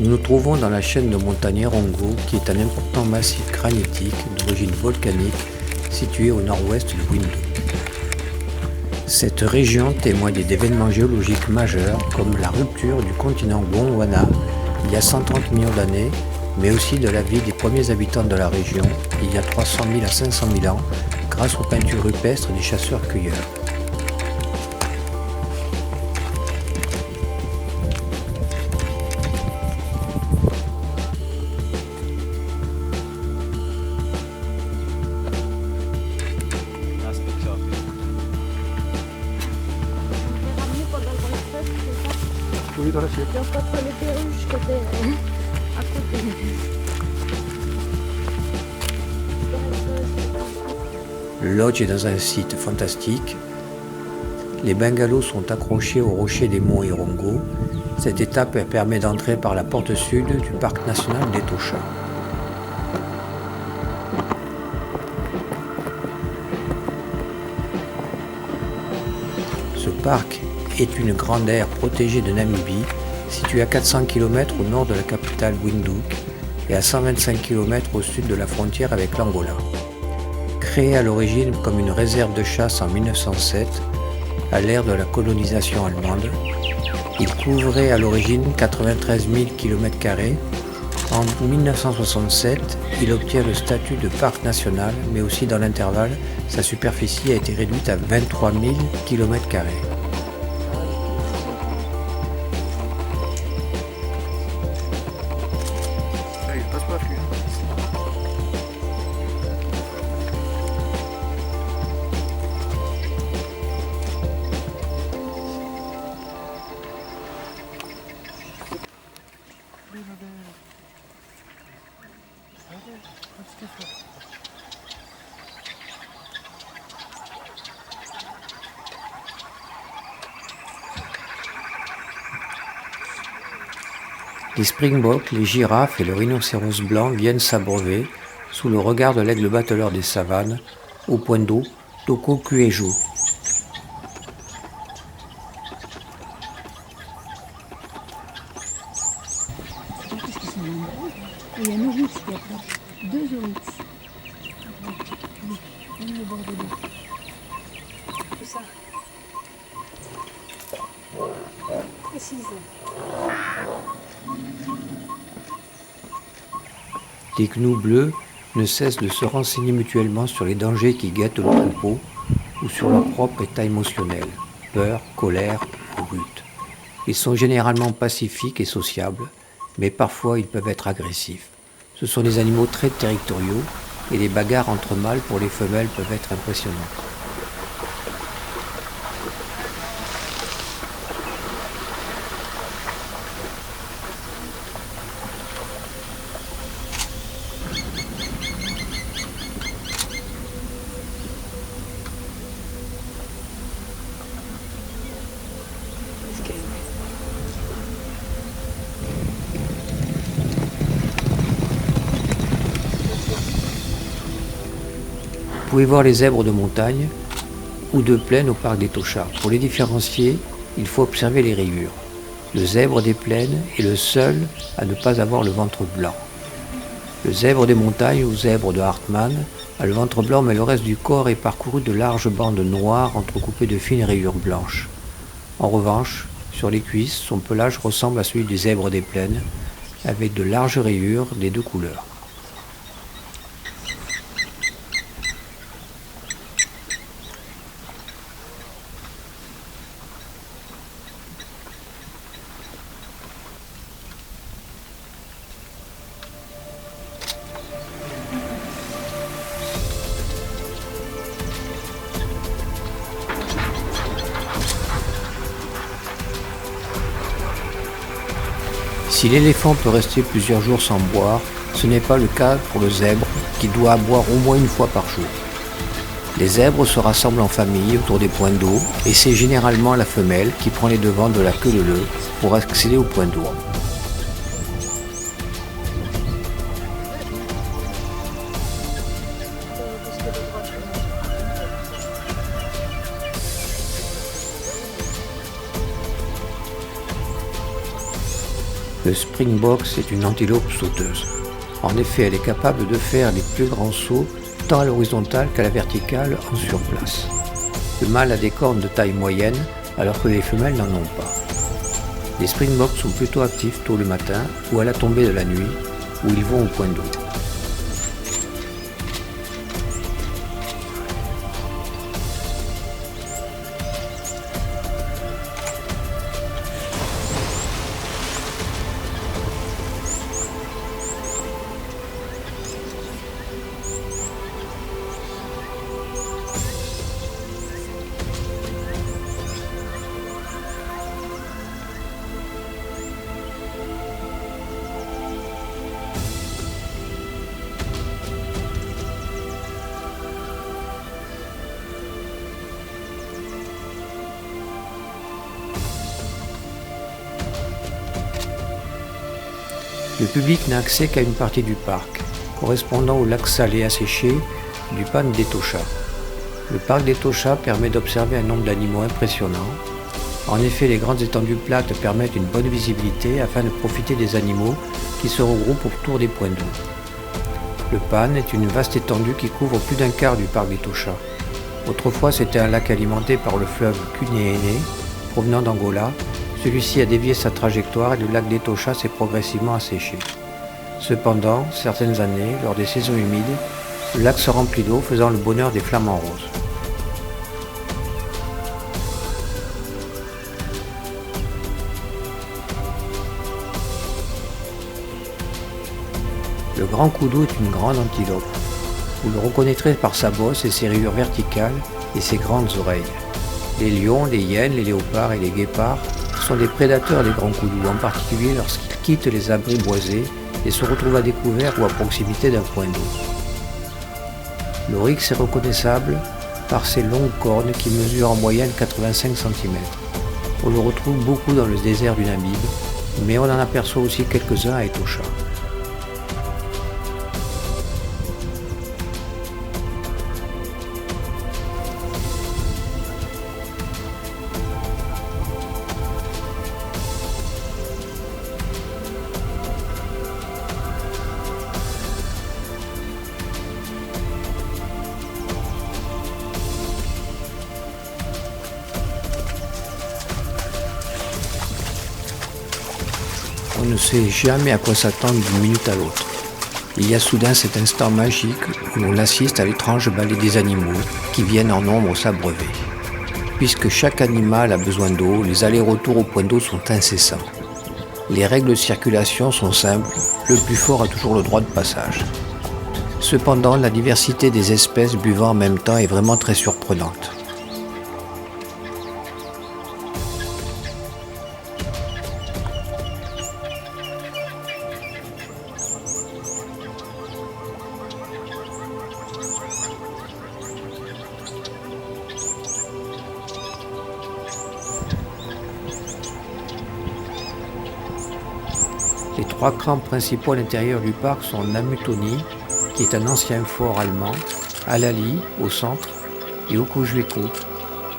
Nous nous trouvons dans la chaîne de montagnes Erongo, qui est un important massif granitique d'origine volcanique situé au nord-ouest du Windhoek. Cette région témoigne d'événements géologiques majeurs comme la rupture du continent Gondwana il y a 130 millions d'années, mais aussi de la vie des premiers habitants de la région il y a 300 000 à 500 000 ans grâce aux peintures rupestres des chasseurs-cueilleurs. Oui, dans l'assiette. Il n'y a pas trop les perruches que à côté. Le lodge est dans un site fantastique. Les bungalows sont accrochés au rocher des monts Erongo. Cette étape permet d'entrer par la porte sud du parc national d'Etosha. Ce parc est une grande aire protégée de Namibie, située à 400 km au nord de la capitale Windhoek et à 125 km au sud de la frontière avec l'Angola. Créé à l'origine comme une réserve de chasse en 1907, à l'ère de la colonisation allemande, il couvrait à l'origine 93 000 km². En 1967, il obtient le statut de parc national, mais aussi dans l'intervalle, sa superficie a été réduite à 23 000 km². Il passe pas, lui. Les springboks, les girafes et le rhinocéros blanc viennent s'abreuver sous le regard de l'aigle bateleur des savanes au point d'eau Tokokuejo. Il y a un oryx qui approche. 2 oryx. Même le bord de l'eau. Tout ça. Précise. Les gnous bleus ne cessent de se renseigner mutuellement sur les dangers qui guettent le troupeau ou sur leur propre état émotionnel, peur, colère ou brute. Ils sont généralement pacifiques et sociables, mais parfois ils peuvent être agressifs. Ce sont des animaux très territoriaux et les bagarres entre mâles pour les femelles peuvent être impressionnantes. Vous pouvez voir les zèbres de montagne ou de plaine au parc d'Etosha. Pour les différencier, il faut observer les rayures. Le zèbre des plaines est le seul à ne pas avoir le ventre blanc. Le zèbre des montagnes ou zèbre de Hartmann a le ventre blanc, mais le reste du corps est parcouru de larges bandes noires entrecoupées de fines rayures blanches. En revanche, sur les cuisses, son pelage ressemble à celui des zèbres des plaines, avec de larges rayures des deux couleurs. Si l'éléphant peut rester plusieurs jours sans boire, ce n'est pas le cas pour le zèbre qui doit boire au moins une fois par jour. Les zèbres se rassemblent en famille autour des points d'eau et c'est généralement la femelle qui prend les devants de la queue leu pour accéder au point d'eau. Le springboks est une antilope sauteuse. En effet, elle est capable de faire les plus grands sauts tant à l'horizontale qu'à la verticale en surplace. Le mâle a des cornes de taille moyenne alors que les femelles n'en ont pas. Les springboks sont plutôt actifs tôt le matin ou à la tombée de la nuit où ils vont au point d'eau. Le public n'a accès qu'à une partie du parc, correspondant au lac salé asséché du Pan d'Etosha. Le parc d'Etosha permet d'observer un nombre d'animaux impressionnant. En effet, les grandes étendues plates permettent une bonne visibilité afin de profiter des animaux qui se regroupent autour des points d'eau. Le Pan est une vaste étendue qui couvre plus d'un quart du parc d'Etosha. Autrefois, c'était un lac alimenté par le fleuve Kunene, provenant d'Angola. Celui-ci a dévié sa trajectoire et le lac d'Etosha s'est progressivement asséché. Cependant, certaines années, lors des saisons humides, le lac se remplit d'eau, faisant le bonheur des flamants roses. Le grand koudou est une grande antilope. Vous le reconnaîtrez par sa bosse et ses rayures verticales et ses grandes oreilles. Les lions, les hyènes, les léopards et les guépards sont des prédateurs des grands koudous, en particulier lorsqu'ils quittent les abris boisés et se retrouvent à découvert ou à proximité d'un point d'eau. L'oryx est reconnaissable par ses longues cornes qui mesurent en moyenne 85 cm. On le retrouve beaucoup dans le désert du Namib, mais on en aperçoit aussi quelques-uns à Etosha. On ne sait jamais à quoi s'attendre d'une minute à l'autre. Il y a soudain cet instant magique où l'on assiste à l'étrange balai des animaux qui viennent en nombre s'abreuver. Puisque chaque animal a besoin d'eau, les allers-retours au point d'eau sont incessants. Les règles de circulation sont simples, le plus fort a toujours le droit de passage. Cependant, la diversité des espèces buvant en même temps est vraiment très surprenante. Les trois camps principaux à l'intérieur du parc sont Namutoni, qui est un ancien fort allemand, Alali, au centre, et Okujueko.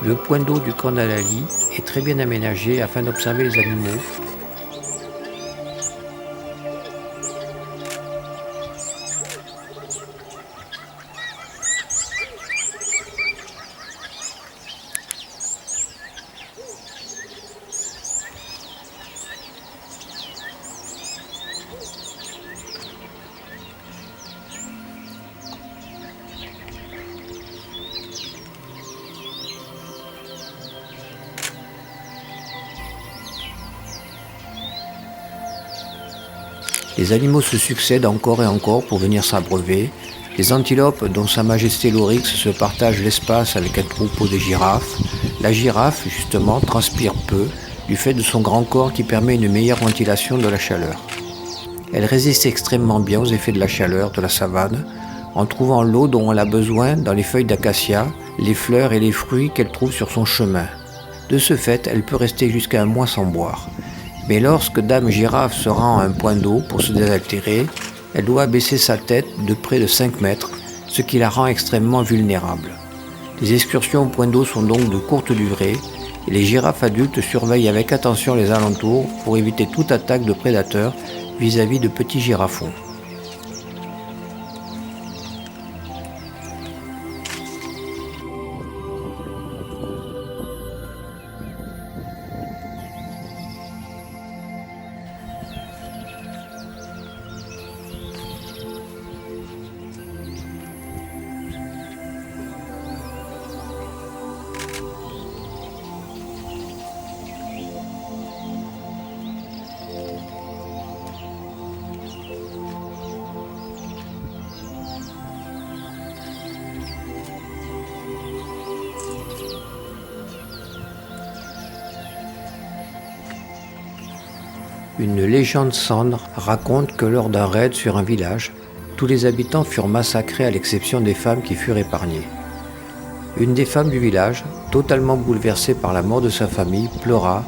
Le point d'eau du camp d'Alali est très bien aménagé afin d'observer les animaux. Les animaux se succèdent encore et encore pour venir s'abreuver. Les antilopes, dont Sa Majesté l'Oryx, se partagent l'espace avec un troupeau de girafes. La girafe, justement, transpire peu, du fait de son grand corps qui permet une meilleure ventilation de la chaleur. Elle résiste extrêmement bien aux effets de la chaleur de la savane, en trouvant l'eau dont elle a besoin dans les feuilles d'acacia, les fleurs et les fruits qu'elle trouve sur son chemin. De ce fait, elle peut rester jusqu'à un mois sans boire. Mais lorsque Dame Girafe se rend à un point d'eau pour se désaltérer, elle doit baisser sa tête de près de 5 mètres, ce qui la rend extrêmement vulnérable. Les excursions au point d'eau sont donc de courte durée et les girafes adultes surveillent avec attention les alentours pour éviter toute attaque de prédateurs vis-à-vis de petits girafons. Une légende cendre raconte que lors d'un raid sur un village, tous les habitants furent massacrés à l'exception des femmes qui furent épargnées. Une des femmes du village, totalement bouleversée par la mort de sa famille, pleura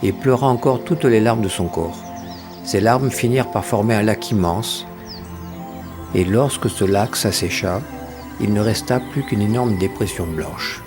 et pleura encore toutes les larmes de son corps. Ces larmes finirent par former un lac immense et lorsque ce lac s'assécha, il ne resta plus qu'une énorme dépression blanche.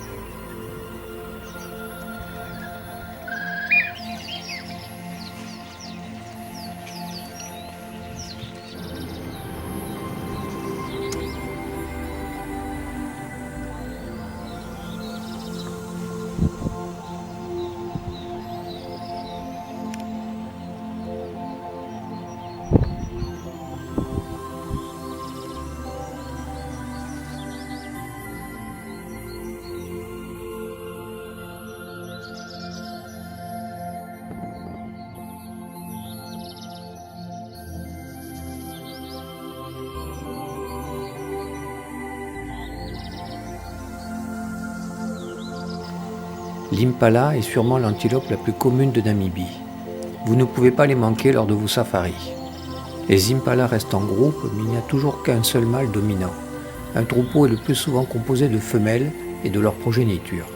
L'impala est sûrement l'antilope la plus commune de Namibie. Vous ne pouvez pas les manquer lors de vos safaris. Les impalas restent en groupe, mais il n'y a toujours qu'un seul mâle dominant. Un troupeau est le plus souvent composé de femelles et de leur progéniture.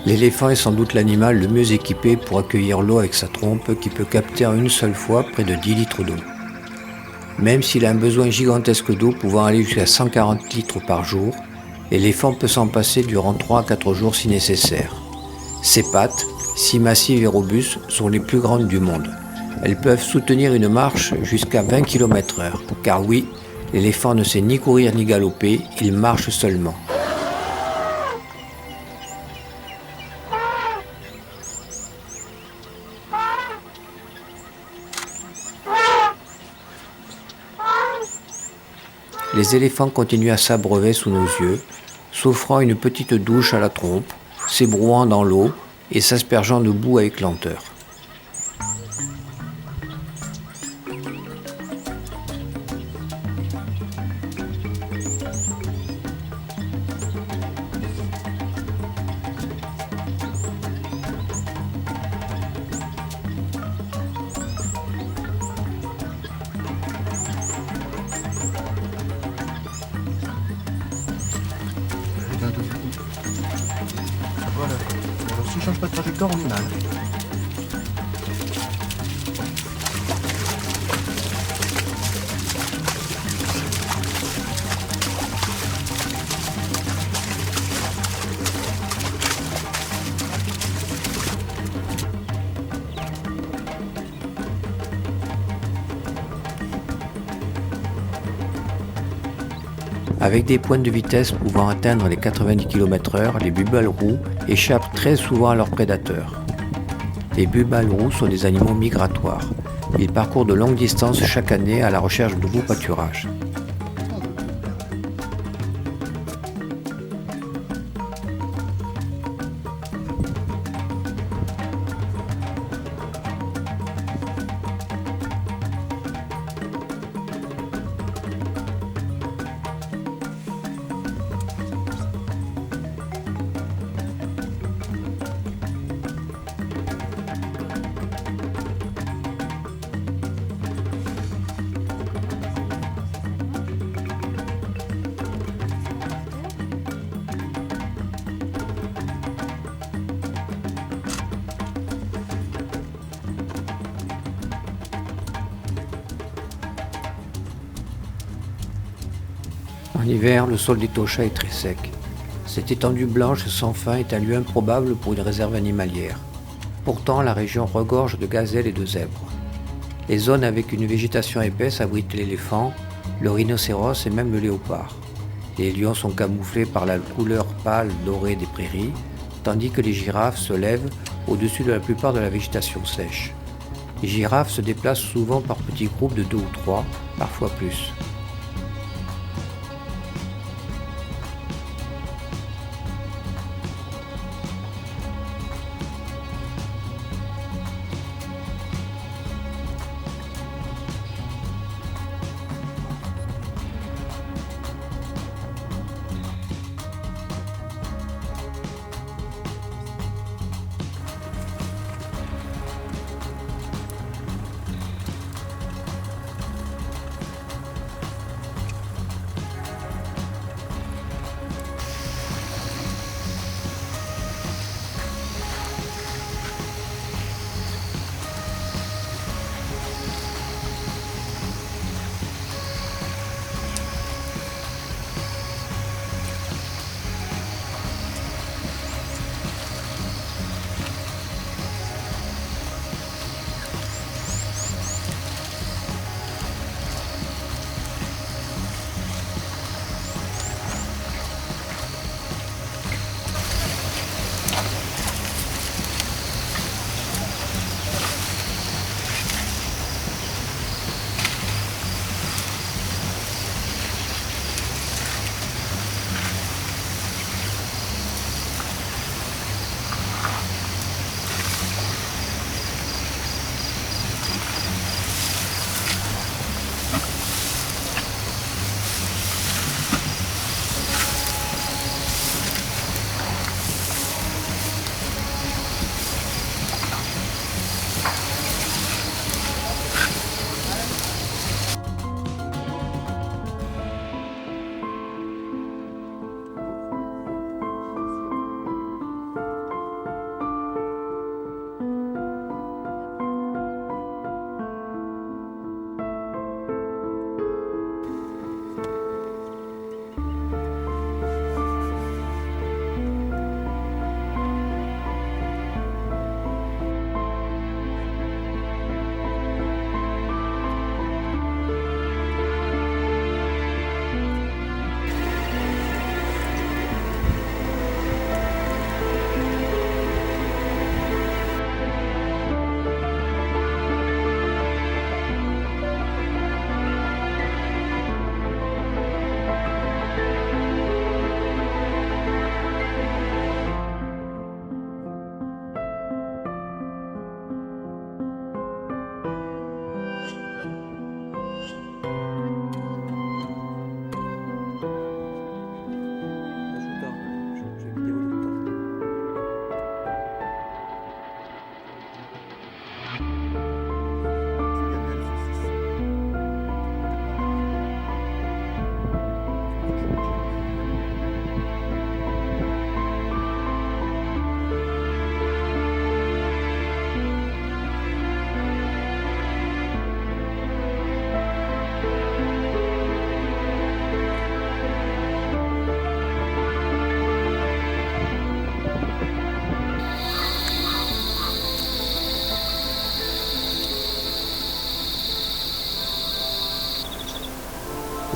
L'éléphant est sans doute l'animal le mieux équipé pour accueillir l'eau avec sa trompe qui peut capter en une seule fois près de 10 litres d'eau. Même s'il a un besoin gigantesque d'eau pouvant aller jusqu'à 140 litres par jour, l'éléphant peut s'en passer durant 3 à 4 jours si nécessaire. Ses pattes, si massives et robustes, sont les plus grandes du monde. Elles peuvent soutenir une marche jusqu'à 20 km/h, car oui, l'éléphant ne sait ni courir ni galoper, il marche seulement. Les éléphants continuent à s'abreuver sous nos yeux, s'offrant une petite douche à la trompe, s'ébrouant dans l'eau et s'aspergeant de boue avec lenteur. Voilà. Alors si je change pas de trajectoire, on est mal. Avec des pointes de vitesse pouvant atteindre les 90 km/h, les bubales roux échappent très souvent à leurs prédateurs. Les bubales roux sont des animaux migratoires. Ils parcourent de longues distances chaque année à la recherche de nouveaux pâturages. En hiver, le sol d'Etosha est très sec. Cette étendue blanche sans fin est un lieu improbable pour une réserve animalière. Pourtant, la région regorge de gazelles et de zèbres. Les zones avec une végétation épaisse abritent l'éléphant, le rhinocéros et même le léopard. Les lions sont camouflés par la couleur pâle dorée des prairies, tandis que les girafes se lèvent au-dessus de la plupart de la végétation sèche. Les girafes se déplacent souvent par petits groupes de 2 ou 3, parfois plus.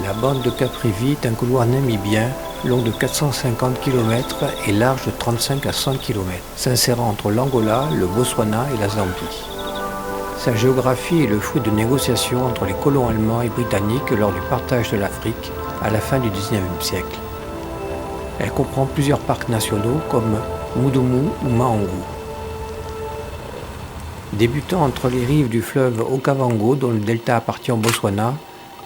La bande de Caprivi est un couloir namibien long de 450 km et large de 35 à 100 km, s'insérant entre l'Angola, le Botswana et la Zambie. Sa géographie est le fruit de négociations entre les colons allemands et britanniques lors du partage de l'Afrique à la fin du XIXe siècle. Elle comprend plusieurs parcs nationaux comme Mudumu ou Maangu. Débutant entre les rives du fleuve Okavango dont le delta appartient au Botswana,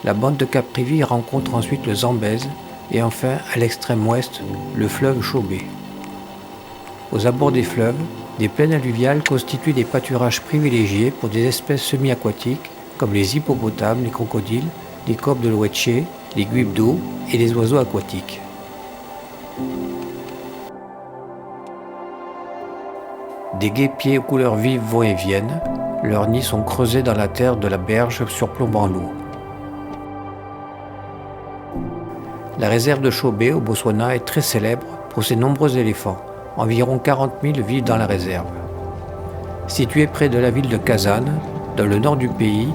la bande de Caprivi rencontre ensuite le Zambèze et enfin, à l'extrême ouest, le fleuve Chobe. Aux abords des fleuves, des plaines alluviales constituent des pâturages privilégiés pour des espèces semi-aquatiques comme les hippopotames, les crocodiles, les corbes de l'Ouetché, les guibes d'eau et les oiseaux aquatiques. Des guêpiers aux couleurs vives vont et viennent, leurs nids sont creusés dans la terre de la berge surplombant l'eau. La réserve de Chobe au Botswana est très célèbre pour ses nombreux éléphants. Environ 40 000 vivent dans la réserve. Située près de la ville de Kazan, dans le nord du pays,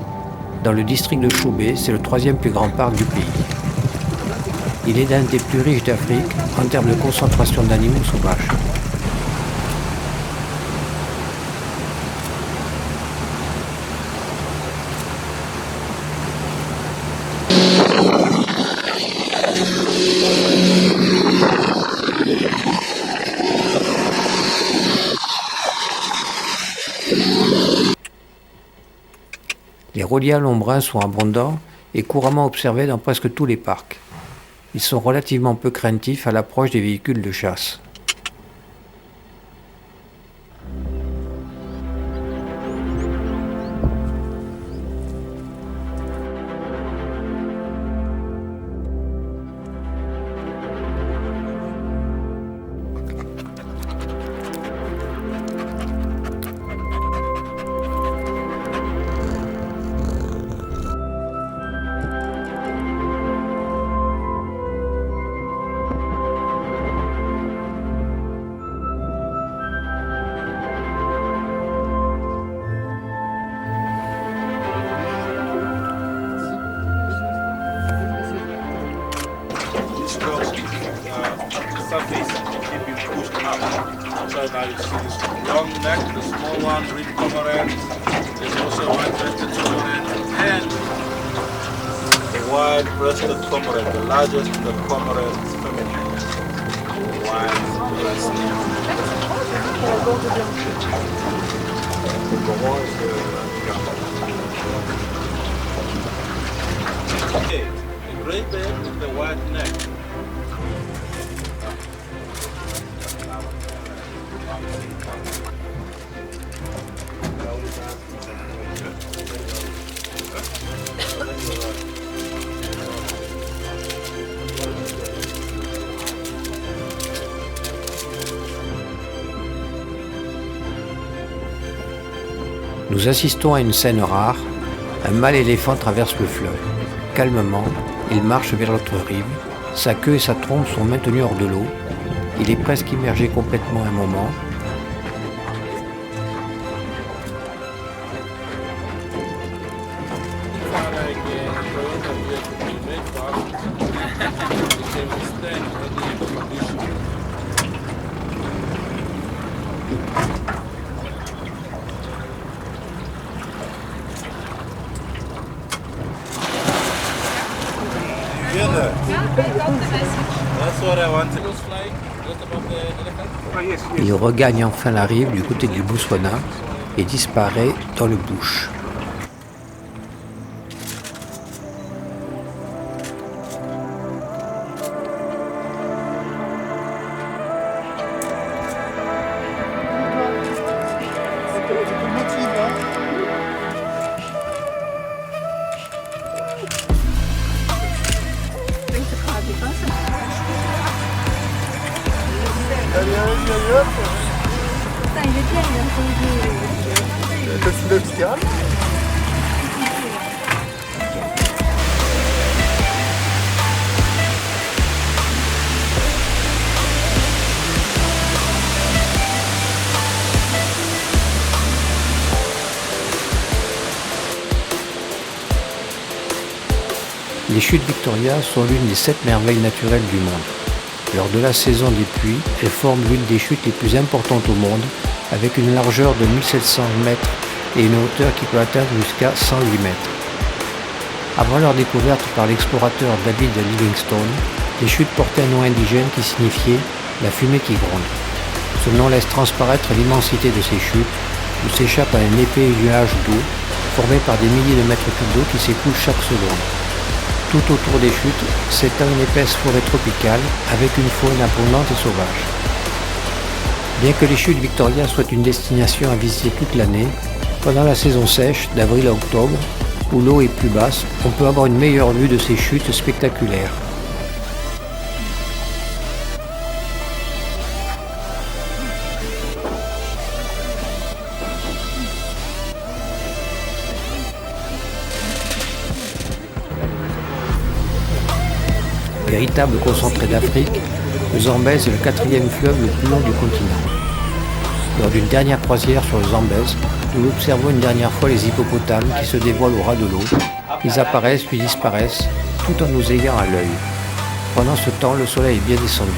dans le district de Chobe, c'est le troisième plus grand parc du pays. Il est l'un des plus riches d'Afrique en termes de concentration d'animaux sauvages. Les rôliers lombrins sont abondants et couramment observés dans presque tous les parcs. Ils sont relativement peu craintifs à l'approche des véhicules de chasse. Surface keep being pushed up. So now you see this long neck, the small one, red cormorant. There's also white-breasted cormorant and the white-breasted cormorant, the largest of the cormorant family. White-breasted. Okay, the gray bear with the white neck. Nous assistons à une scène rare. Un mâle éléphant traverse le fleuve. Calmement, il marche vers l'autre rive. Sa queue et sa trompe sont maintenues hors de l'eau. Il est presque immergé complètement un moment. Il regagne enfin la rive du côté du Botswana et disparaît dans le bush. Le soulève spirale. Les chutes Victoria sont l'une des 7 merveilles naturelles du monde. Lors de la saison des pluies, elles forment l'une des chutes les plus importantes au monde, avec une largeur de 1700 mètres et une hauteur qui peut atteindre jusqu'à 108 mètres. Avant leur découverte par l'explorateur David Livingstone, les chutes portaient un nom indigène qui signifiait « la fumée qui gronde ». Ce nom laisse transparaître l'immensité de ces chutes, où s'échappe un épais nuage d'eau, formé par des milliers de mètres cubes d'eau qui s'écoulent chaque seconde. Tout autour des chutes s'étend une épaisse forêt tropicale avec une faune abondante et sauvage. Bien que les chutes Victoria soient une destination à visiter toute l'année, pendant la saison sèche, d'avril à octobre, où l'eau est plus basse, on peut avoir une meilleure vue de ces chutes spectaculaires. Véritable concentré d'Afrique, le Zambèze est le 4e fleuve le plus long du continent. Lors d'une dernière croisière sur le Zambèze, nous observons une dernière fois les hippopotames qui se dévoilent au ras de l'eau. Ils apparaissent puis disparaissent, tout en nous ayant à l'œil. Pendant ce temps, le soleil est bien descendu.